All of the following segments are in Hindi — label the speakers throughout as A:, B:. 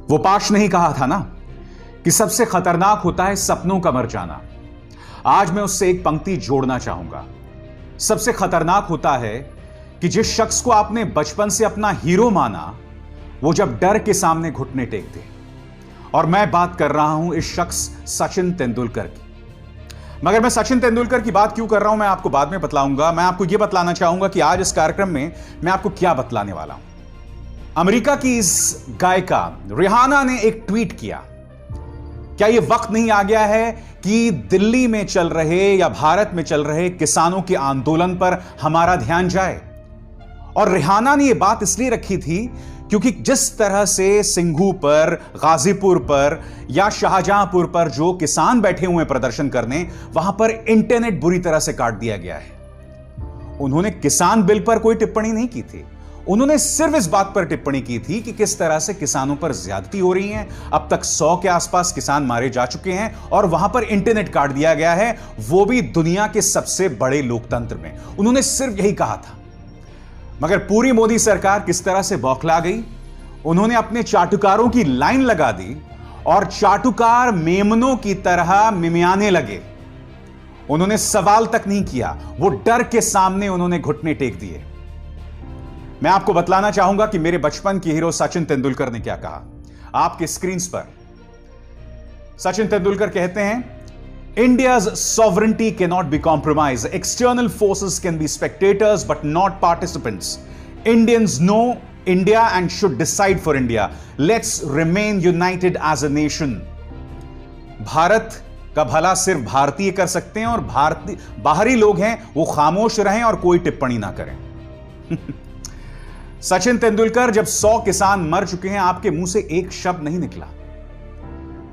A: वो पाश नहीं कहा था ना कि सबसे खतरनाक होता है सपनों का मर जाना। आज मैं उससे एक पंक्ति जोड़ना चाहूंगा। सबसे खतरनाक होता है कि जिस शख्स को आपने बचपन से अपना हीरो माना, वो जब डर के सामने घुटने टेक दे। और मैं बात कर रहा हूं इस शख्स सचिन तेंदुलकर की। मगर मैं सचिन तेंदुलकर की बात क्यों कर रहा हूं, मैं आपको बाद में बतलाऊंगा। मैं आपको यह बतलाना चाहूंगा कि आज इस कार्यक्रम में मैं आपको क्या बतलाने वाला हूं। अमेरिका की इस गायिका रिहाना ने एक ट्वीट किया। क्या यह वक्त नहीं आ गया है कि दिल्ली में चल रहे या भारत में चल रहे किसानों के आंदोलन पर हमारा ध्यान जाए? और रिहाना ने यह बात इसलिए रखी थी क्योंकि जिस तरह से सिंघू पर, गाजीपुर पर या शाहजहांपुर पर जो किसान बैठे हुए प्रदर्शन करने, वहां पर इंटरनेट बुरी तरह से काट दिया गया है। उन्होंने किसान बिल पर कोई टिप्पणी नहीं की थी। उन्होंने सिर्फ इस बात पर टिप्पणी की थी कि किस तरह से किसानों पर ज्यादती हो रही है। अब तक 100 के आसपास किसान मारे जा चुके हैं और वहां पर इंटरनेट काट दिया गया है, वो भी दुनिया के सबसे बड़े लोकतंत्र में। उन्होंने सिर्फ यही कहा था। मगर पूरी मोदी सरकार किस तरह से बौखला गई। उन्होंने अपने चाटुकारों की लाइन लगा दी और चाटुकार मेमनों की तरह मिमियाने लगे। उन्होंने सवाल तक नहीं किया, वो डर के सामने उन्होंने घुटने टेक दिए। मैं आपको बतलाना चाहूंगा कि मेरे बचपन के हीरो सचिन तेंदुलकर ने क्या कहा। आपके स्क्रीन पर सचिन तेंदुलकर कहते हैं, India's sovereignty cannot be compromised. External forces can be spectators but not participants. Indians know India and should decide for India. Let's remain united as a nation. Bharat का भला सिर्फ भारतीय कर सकते हैं और भारतीय बाहरी लोग हैं वो खामोश रहें और कोई टिप्पणी ना करें। सचिन तेंदुलकर, जब 100 किसान मर चुके हैं, आपके मुंह से एक शब्द नहीं निकला।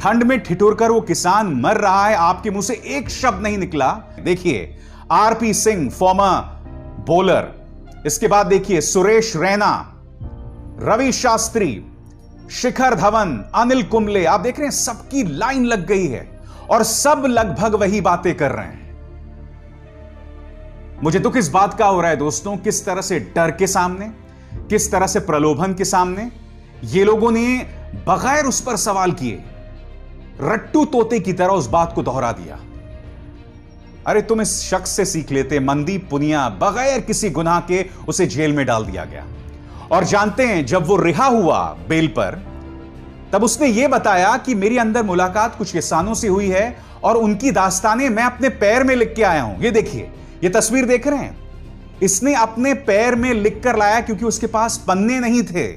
A: ठंड में ठिठुरकर वो किसान मर रहा है, आपके मुंह से एक शब्द नहीं निकला। देखिए आरपी सिंह, फॉर्मर बॉलर, इसके बाद देखिए सुरेश रैना, रवि शास्त्री, शिखर धवन, अनिल कुंबले, आप देख रहे हैं सबकी लाइन लग गई है और सब लगभग वही बातें कर रहे हैं। मुझे दुख इस बात का हो रहा है दोस्तों, किस तरह से डर के सामने, किस तरह से प्रलोभन के सामने ये लोगों ने बगैर उस पर सवाल किए रट्टू तोते की तरह उस बात को दोहरा दिया। अरे तुम इस शख्स से सीख लेते। मनदीप पुनिया, बगैर किसी गुनाह के उसे जेल में डाल दिया गया। और जानते हैं जब वो रिहा हुआ बेल पर, तब उसने यह बताया कि मेरी अंदर मुलाकात कुछ किसानों से हुई है और उनकी दास्तानें मैं अपने पैर में लिख के आया हूं। ये देखिए, ये तस्वीर देख रहे हैं, इसने अपने पैर में लिख कर लाया क्योंकि उसके पास पन्ने नहीं थे।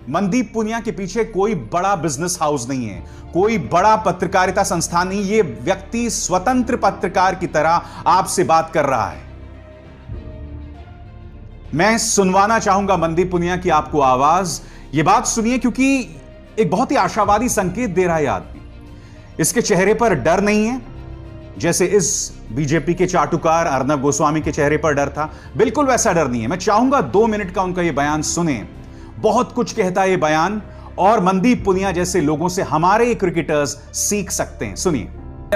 A: मनदीप पुनिया के पीछे कोई बड़ा बिजनेस हाउस नहीं है, कोई बड़ा पत्रकारिता संस्थान नहीं। यह व्यक्ति स्वतंत्र पत्रकार की तरह आपसे बात कर रहा है। मैं सुनवाना चाहूंगा मनदीप पुनिया की आपको आवाज। यह बात सुनिए क्योंकि एक बहुत ही आशावादी संकेत दे रहा है आदमी। इसके चेहरे पर डर नहीं है, जैसे इस बीजेपी के चाटुकार अर्नब गोस्वामी के चेहरे पर डर था। बिल्कुल वैसा डर नहीं है। मैं चाहूंगा 2 मिनट का उनका यह बयान सुने। बहुत कुछ कहता है यह बयान और मनदीप पुनिया जैसे लोगों से हमारे क्रिकेटर्स सीख सकते हैं। सुनिए।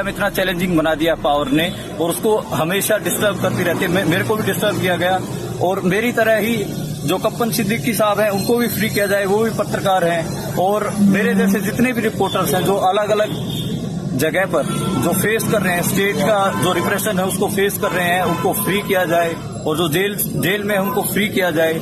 B: इतना चैलेंजिंग बना दिया पावर ने और उसको हमेशा डिस्टर्ब करती रहती है। मेरे को भी डिस्टर्ब किया गया और मेरी तरह ही जो कप्पन सिद्दीकी साहब हैं उनको भी फ्री किया जाए, वो भी पत्रकार हैं। और मेरे जैसे जितने भी रिपोर्टर्स हैं जो अलग अलग जगह पर जो फेस कर रहे हैं, स्टेट का जो रिप्रेशन है उसको फेस कर रहे हैं, उनको फ्री किया जाए। और जो जेल में उनको फ्री किया जाए।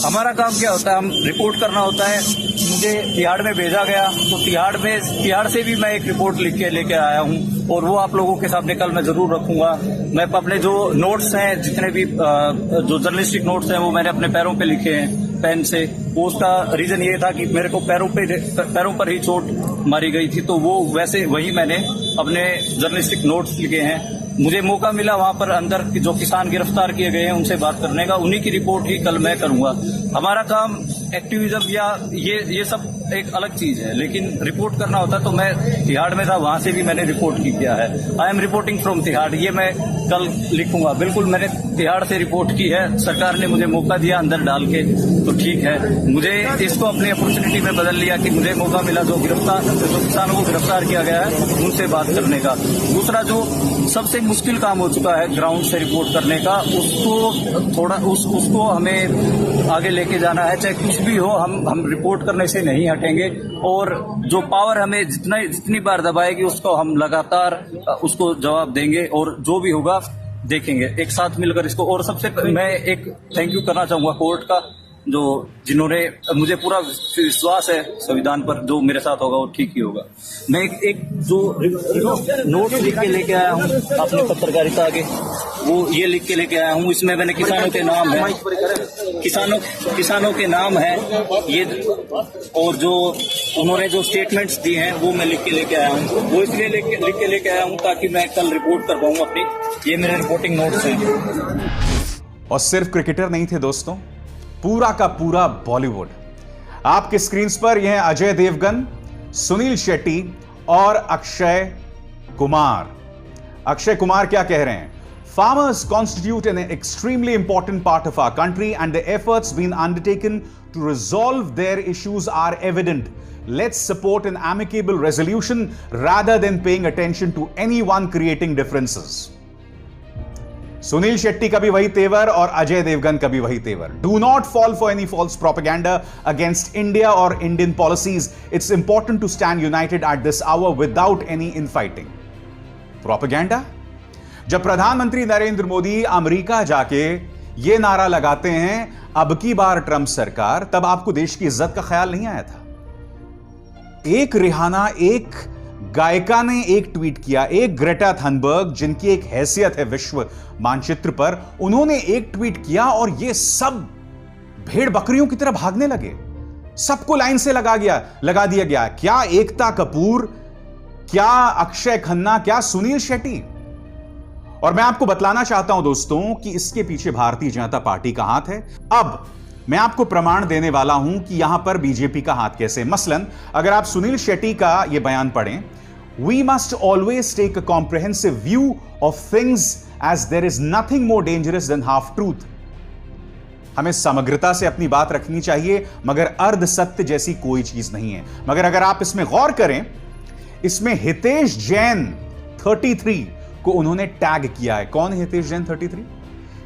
B: हमारा काम क्या होता है, हम रिपोर्ट करना होता है। मुझे तिहाड़ में भेजा गया तो तिहाड़ से भी मैं एक रिपोर्ट लिख के लेके आया हूँ और वो आप लोगों के सामने कल मैं जरूर रखूंगा। मैं अपने जो नोट्स हैं, जितने भी जो जर्नलिस्टिक नोट्स हैं, वो मैंने अपने पैरों पे लिखे हैं पेन से। वो उसका रीजन ये था कि मेरे को पैरों पर ही चोट मारी गई थी, तो वो वैसे वही मैंने अपने जर्नलिस्टिक नोट्स लिखे हैं। मुझे मौका मिला वहां पर अंदर जो किसान गिरफ्तार किए गए हैं उनसे बात करने का, उन्हीं की रिपोर्ट ही कल मैं करूंगा। हमारा काम एक्टिविज्म या ये सब एक अलग चीज है, लेकिन रिपोर्ट करना होता तो मैं तिहाड़ में था, वहां से भी मैंने रिपोर्ट की किया है। I am reporting from Tihar, ये मैं कल लिखूंगा। बिल्कुल मैंने तिहाड़ से रिपोर्ट की है। सरकार ने मुझे मौका दिया अंदर डाल के, तो ठीक है। मुझे इसको अपनी अपॉर्चुनिटी में बदल लिया कि मुझे मौका मिला जो किसानों को गिरफ्तार किया गया है उनसे बात करने का। दूसरा जो सबसे मुश्किल काम हो चुका है ग्राउंड से रिपोर्ट करने का, उसको हमें आगे लेके जाना है। चाहे कुछ भी हो, हम रिपोर्ट करने से नहीं हटेंगे और जो पावर हमें जितनी बार दबाएगी उसको हम लगातार उसको जवाब देंगे और जो भी होगा देखेंगे एक साथ मिलकर इसको। और सबसे मैं एक थैंक यू करना चाहूंगा कोर्ट का, जो जिन्होंने मुझे पूरा विश्वास है संविधान पर, जो मेरे साथ होगा वो ठीक ही होगा। मैं एक जो नोट लिख के लेके आया हूँ अपनी पत्रकारिता के, वो ये लिख के लेके आया हूँ। इसमें मैंने किसानों के नाम है, किसानों के नाम है ये, और जो उन्होंने जो स्टेटमेंट्स दिए हैं वो मैं लिख के लेके आया हूँ। वो इसलिए लिख के लेके आया हूँ ताकि मैं कल रिपोर्ट कर पाऊँ अपनी। ये मेरे रिपोर्टिंग नोट्स हैं।
A: और सिर्फ क्रिकेटर नहीं थे दोस्तों, पूरा का पूरा बॉलीवुड। आपके स्क्रीन पर यह है अजय देवगन, सुनील शेट्टी और अक्षय कुमार। अक्षय कुमार क्या कह रहे हैं? Farmers constitute an extremely important part of our country and the efforts being undertaken to resolve their issues are evident. Let's support an amicable resolution rather than paying attention to anyone creating differences. Sunil Shetty का भी वही तेवर और अजय देवगन का भी वही तेवर। Do not fall for any false propaganda against India or Indian policies. It's important to stand united at this hour without any infighting. Propaganda? जब प्रधानमंत्री नरेंद्र मोदी अमेरिका जाके ये नारा लगाते हैं अब की बार ट्रंप सरकार, तब आपको देश की इज्जत का ख्याल नहीं आया था? एक रिहाना, एक गायिका ने एक ट्वीट किया, एक ग्रेटा थनबर्ग जिनकी एक हैसियत है विश्व मानचित्र पर, उन्होंने एक ट्वीट किया और ये सब भेड़ बकरियों की तरह भागने लगे। सबको लाइन से लगा दिया गया। क्या एकता कपूर, क्या अक्षय खन्ना, क्या सुनील शेट्टी। और मैं आपको बतलाना चाहता हूं दोस्तों कि इसके पीछे भारतीय जनता पार्टी का हाथ है। अब मैं आपको प्रमाण देने वाला हूं कि यहां पर बीजेपी का हाथ कैसे। मसलन अगर आप सुनील शेट्टी का यह बयान पढ़ें, we must always take a comprehensive view of things as there is nothing more dangerous than half truth. हमें समग्रता से अपनी बात रखनी चाहिए, मगर अर्ध सत्य जैसी कोई चीज नहीं है। मगर अगर आप इसमें गौर करें, इसमें हितेश जैन 33 को उन्होंने टैग किया है। कौन है हितेश जैन 33?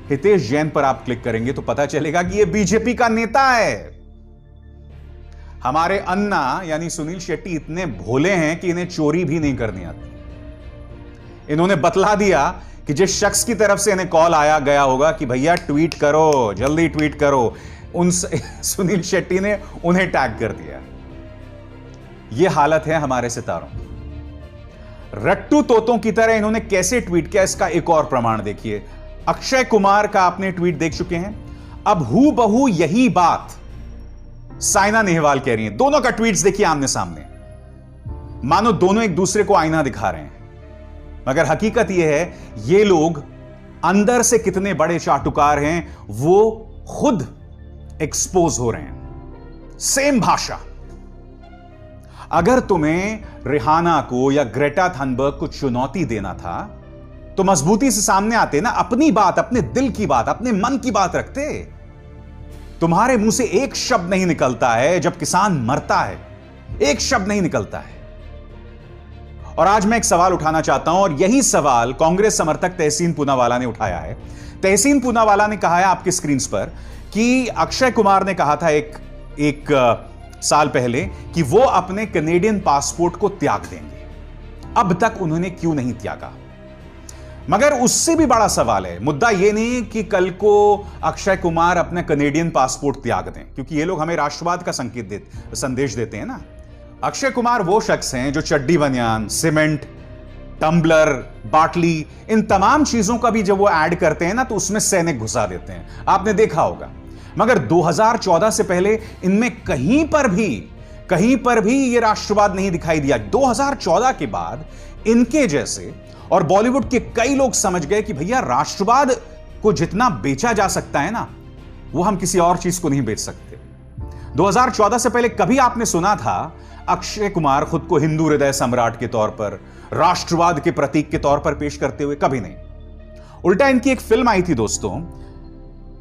A: हितेश जैन पर आप क्लिक करेंगे तो पता चलेगा कि यह बीजेपी का नेता है। हमारे अन्ना यानी सुनील शेट्टी इतने भोले हैं कि इन्हें चोरी भी नहीं करनी आती। इन्होंने बतला दिया कि जिस शख्स की तरफ से इन्हें कॉल आया गया होगा कि भैया ट्वीट करो, जल्दी ट्वीट करो, उन सुनील शेट्टी ने उन्हें टैग कर दिया। यह हालत है हमारे सितारों की। रट्टू तोतों की तरह इन्होंने कैसे ट्वीट किया, इसका एक और प्रमाण देखिए। अक्षय कुमार का आपने ट्वीट देख चुके हैं। अब हूबहू यही बात साइना नेहवाल कह रही हैं। दोनों का ट्वीट्स देखिए आमने सामने, मानो दोनों एक दूसरे को आईना दिखा रहे हैं। मगर हकीकत यह है, ये लोग अंदर से कितने बड़े चाटुकार हैं वो खुद एक्सपोज हो रहे हैं। सेम भाषा। अगर तुम्हें रिहाना को या ग्रेटा थनबर्ग को चुनौती देना था तो मजबूती से सामने आते ना, अपनी बात, अपने दिल की बात, अपने मन की बात रखते। तुम्हारे मुंह से एक शब्द नहीं निकलता है जब किसान मरता है, एक शब्द नहीं निकलता है। और आज मैं एक सवाल उठाना चाहता हूं और यही सवाल कांग्रेस समर्थक तहसीन पूनावाला ने उठाया है। तहसीन पूनावाला ने कहा है आपके स्क्रीन पर कि अक्षय कुमार ने कहा था एक साल पहले कि वो अपने कनेडियन पासपोर्ट को त्याग देंगे। अब तक उन्होंने क्यों नहीं त्यागा? मगर उससे भी बड़ा सवाल है, मुद्दा यह नहीं कि कल को अक्षय कुमार अपने कनेडियन पासपोर्ट त्याग दें, क्योंकि ये लोग हमें राष्ट्रवाद का संदेश देते हैं ना। अक्षय कुमार वो शख्स हैं जो चड्डी बनियान, सीमेंट, टम्बलर, बाटली, इन तमाम चीजों का भी जब वो ऐड करते हैं ना तो उसमें सैनिक घुसा देते हैं, आपने देखा होगा। मगर 2014 से पहले इनमें कहीं पर भी ये राष्ट्रवाद नहीं दिखाई दिया। 2014 के बाद इनके जैसे और बॉलीवुड के कई लोग समझ गए कि भैया राष्ट्रवाद को जितना बेचा जा सकता है ना, वो हम किसी और चीज को नहीं बेच सकते। 2014 से पहले कभी आपने सुना था अक्षय कुमार खुद को हिंदू हृदय सम्राट के तौर पर, राष्ट्रवाद के प्रतीक के तौर पर पेश करते हुए? कभी नहीं। उल्टा इनकी एक फिल्म आई थी दोस्तों,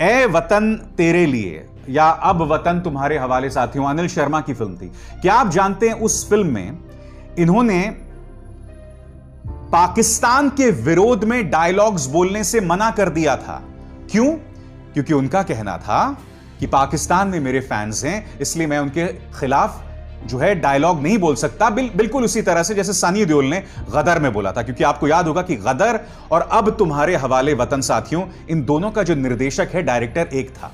A: ए वतन तेरे लिए, या अब वतन तुम्हारे हवाले साथियों, अनिल शर्मा की फिल्म थी। क्या आप जानते हैं उस फिल्म में इन्होंने पाकिस्तान के विरोध में डायलॉग्स बोलने से मना कर दिया था। क्यों? क्योंकि उनका कहना था कि पाकिस्तान में मेरे फैंस हैं, इसलिए मैं उनके खिलाफ जो है डायलॉग नहीं बोल सकता बिल्कुल उसी तरह से जैसे सनी देओल ने गदर में बोला था, क्योंकि आपको याद होगा कि गदर और अब तुम्हारे हवाले वतन साथियों, इन दोनों का जो निर्देशक है, डायरेक्टर एक था,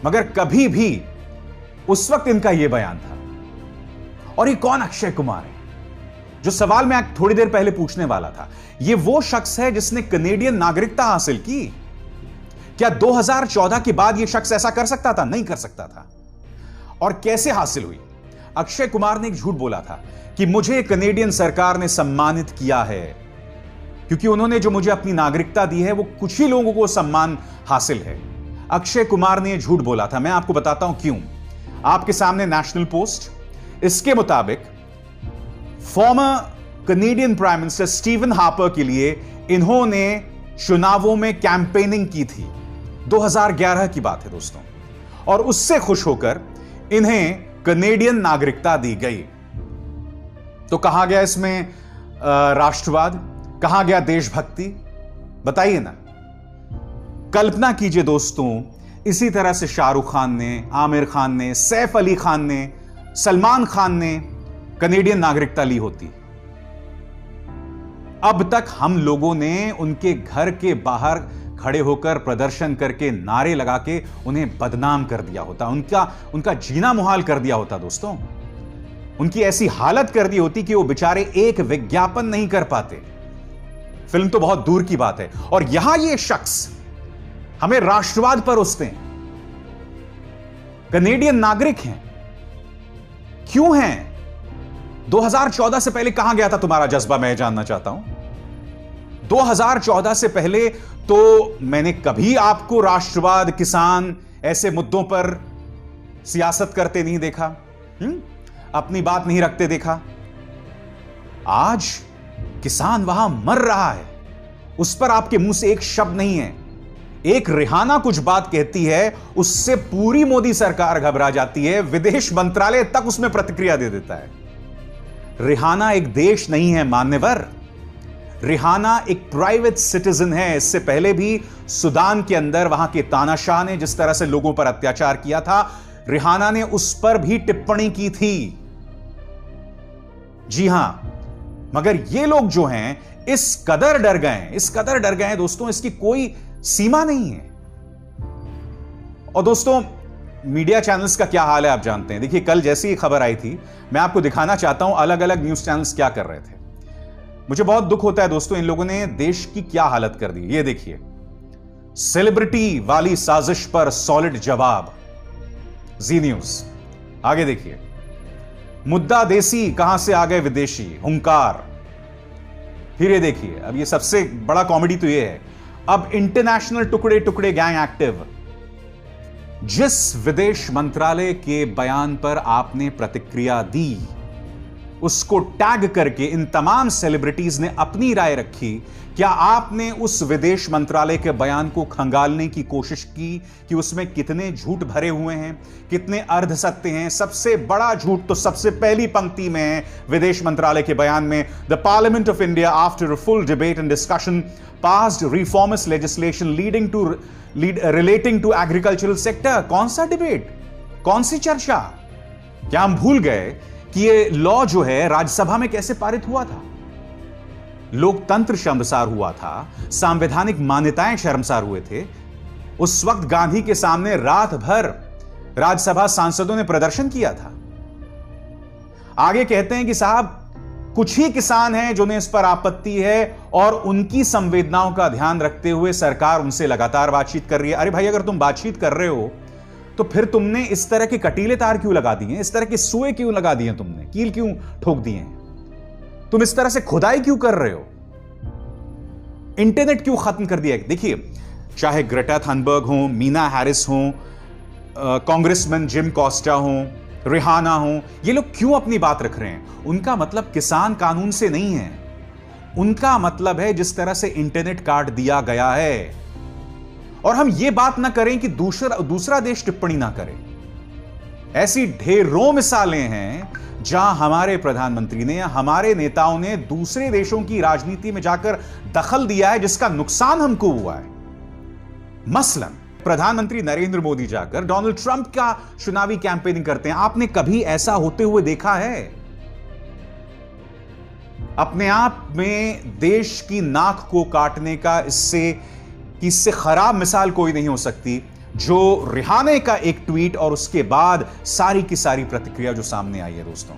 A: मगर कभी भी उस वक्त इनका यह बयान था। और ये कौन अक्षय कुमार है? जो सवाल मैं थोड़ी देर पहले पूछने वाला था, यह वो शख्स है जिसने कनेडियन नागरिकता हासिल की। क्या 2014 के बाद यह शख्स ऐसा कर सकता था? नहीं कर सकता था। और कैसे हासिल हुई? अक्षय कुमार ने एक झूठ बोला था कि मुझे कनेडियन सरकार ने सम्मानित किया है, क्योंकि उन्होंने जो मुझे अपनी नागरिकता दी है वो कुछ ही लोगों को सम्मान हासिल है। अक्षय कुमार ने यह झूठ बोला था। मैं आपको बताता हूं क्यों। आपके सामने नेशनल पोस्ट, इसके मुताबिक farmer Canadian prime minister Steven Harper के लिए इन्होंने चुनावों में कैंपेनिंग की थी। 2011 की बात है दोस्तों, और उससे खुश होकर इन्हें कनेडियन नागरिकता दी गई। तो कहां गया इसमें राष्ट्रवाद, कहां गया देशभक्ति? बताइए ना। कल्पना कीजिए दोस्तों, इसी तरह से शाहरुख खान ने, आमिर खान ने, सैफ अली खान ने, सलमान खान ने कनेडियन नागरिकता ली होती। अब तक हम लोगों ने उनके घर के बाहर खड़े होकर प्रदर्शन करके नारे लगा के उन्हें बदनाम कर दिया होता, उनका जीना मुहाल कर दिया होता दोस्तों। उनकी ऐसी हालत कर दी होती कि वो बेचारे एक विज्ञापन नहीं कर पाते। फिल्म तो बहुत दूर की बात है। और यहां ये शख्स हमें राष्ट्रवाद पर उठते हैं। कनेडियन नागरिक हैं, क्यों हैं? 2014 से पहले कहां गया था तुम्हारा जज्बा? मैं जानना चाहता हूं। 2014 से पहले तो मैंने कभी आपको राष्ट्रवाद, किसान, ऐसे मुद्दों पर सियासत करते नहीं देखा, अपनी बात नहीं रखते देखा। आज किसान वहां मर रहा है, उस पर आपके मुंह से एक शब्द नहीं है। एक रिहाना कुछ बात कहती है, उससे पूरी मोदी सरकार घबरा जाती है, विदेश मंत्रालय तक उसमें प्रतिक्रिया दे देता है। रिहाना एक देश नहीं है मान्यवर, रिहाना एक प्राइवेट सिटीजन है। इससे पहले भी सूडान के अंदर वहां के तानाशाह ने जिस तरह से लोगों पर अत्याचार किया था, रिहाना ने उस पर भी टिप्पणी की थी। जी हां, मगर ये लोग जो हैं इस कदर डर गए हैं दोस्तों, इसकी कोई सीमा नहीं है। और दोस्तों, मीडिया चैनल्स का क्या हाल है आप जानते हैं। देखिए, कल जैसी खबर आई थी, मैं आपको दिखाना चाहता हूं अलग अलग न्यूज चैनल्स क्या कर रहे थे। मुझे बहुत दुख होता है दोस्तों, इन लोगों ने देश की क्या हालत कर दी। ये देखिए, सेलिब्रिटी वाली साजिश पर सॉलिड जवाब, जी न्यूज। आगे देखिए, मुद्दा देसी, कहां से आ गए विदेशी, हुंकार। फिर ये देखिए, अब ये सबसे बड़ा कॉमेडी तो ये है, अब इंटरनेशनल टुकड़े टुकड़े गैंग एक्टिव। जिस विदेश मंत्रालय के बयान पर आपने प्रतिक्रिया दी, उसको टैग करके इन तमाम सेलिब्रिटीज ने अपनी राय रखी। क्या आपने उस विदेश मंत्रालय के बयान को खंगालने की कोशिश की कि उसमें कितने झूठ भरे हुए हैं, कितने अर्ध सत्य हैं? सबसे बड़ा झूठ तो सबसे पहली पंक्ति में है विदेश मंत्रालय के बयान में, the parliament of India after a full debate and discussion passed reformist legislation relating to agricultural sector. कौन सा डिबेट, कौन सी चर्चा? क्या हम भूल गए कि ये लॉ जो है राज्यसभा में कैसे पारित हुआ था? लोकतंत्र शर्मसार हुआ था, संवैधानिक मान्यताएं शर्मसार हुए थे। उस वक्त गांधी के सामने रात भर राज्यसभा सांसदों ने प्रदर्शन किया था। आगे कहते हैं कि साहब, कुछ ही किसान हैं जिन्हें इस पर आपत्ति है और उनकी संवेदनाओं का ध्यान रखते हुए सरकार उनसे लगातार बातचीत कर रही है। अरे भाई, अगर तुम बातचीत कर रहे हो तो फिर तुमने इस तरह के कटीले तार क्यों लगा दिए, इस तरह के सुए क्यों लगा दिए, तुमने कील क्यों ठोक दिए, तुम इस तरह से खुदाई क्यों कर रहे हो, इंटरनेट क्यों खत्म कर दिया? देखिए, चाहे ग्रेटा थनबर्ग हो, मीना हैरिस हो, कांग्रेसमैन जिम कॉस्टा हो, रिहाना हो, ये लोग क्यों अपनी बात रख रहे हैं? उनका मतलब किसान कानून से नहीं है, उनका मतलब है जिस तरह से इंटरनेट काट दिया गया है। और हम ये बात ना करें कि दूसरा देश टिप्पणी ना करे। ऐसी ढेरों मिसालें हैं जहां हमारे प्रधानमंत्री ने या हमारे नेताओं ने दूसरे देशों की राजनीति में जाकर दखल दिया है, जिसका नुकसान हमको हुआ है। मसलन प्रधानमंत्री नरेंद्र मोदी जाकर डोनाल्ड ट्रंप का चुनावी कैंपेनिंग करते हैं। आपने कभी ऐसा होते हुए देखा है? अपने आप में देश की नाक को काटने का इससे खराब मिसाल कोई नहीं हो सकती, जो रिहाने का एक ट्वीट और उसके बाद सारी की सारी प्रतिक्रिया जो सामने आई है। दोस्तों,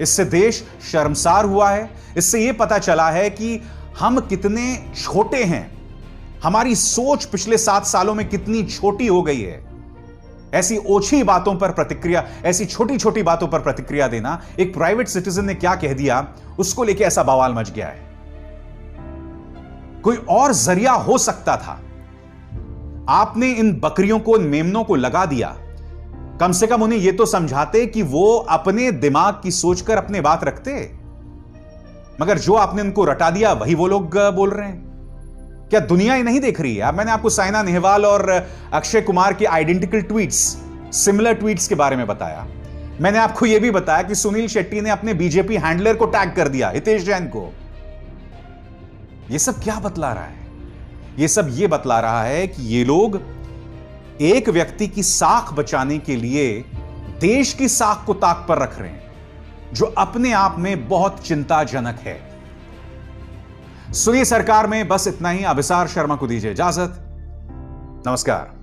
A: इससे देश शर्मसार हुआ है। इससे यह पता चला है कि हम कितने छोटे हैं, हमारी सोच पिछले 7 सालों में कितनी छोटी हो गई है। ऐसी ओछी बातों पर प्रतिक्रिया, ऐसी छोटी छोटी बातों पर प्रतिक्रिया देना। एक प्राइवेट सिटीजन ने क्या कह दिया, उसको लेके ऐसा बवाल मच गया है। कोई और जरिया हो सकता था। आपने इन बकरियों को, इन मेमनों को लगा दिया। कम से कम उन्हें यह तो समझाते कि वो अपने दिमाग की सोचकर अपने बात रखते, मगर जो आपने उनको रटा दिया वही वो लोग बोल रहे हैं। क्या दुनिया ही नहीं देख रही है? अब मैंने आपको साइना नेहवाल और अक्षय कुमार के आइडेंटिकल ट्वीट्स, सिमिलर ट्वीट्स के बारे में बताया। मैंने आपको यह भी बताया कि सुनील शेट्टी ने अपने बीजेपी हैंडलर को टैग कर दिया, हितेश जैन को। यह सब क्या बतला रहा है? यह सब यह बतला रहा है कि ये लोग एक व्यक्ति की साख बचाने के लिए देश की साख को ताक पर रख रहे हैं, जो अपने आप में बहुत चिंताजनक है। सुनिए सरकार में बस इतना ही। अभिसार शर्मा को दीजिए इजाजत। नमस्कार।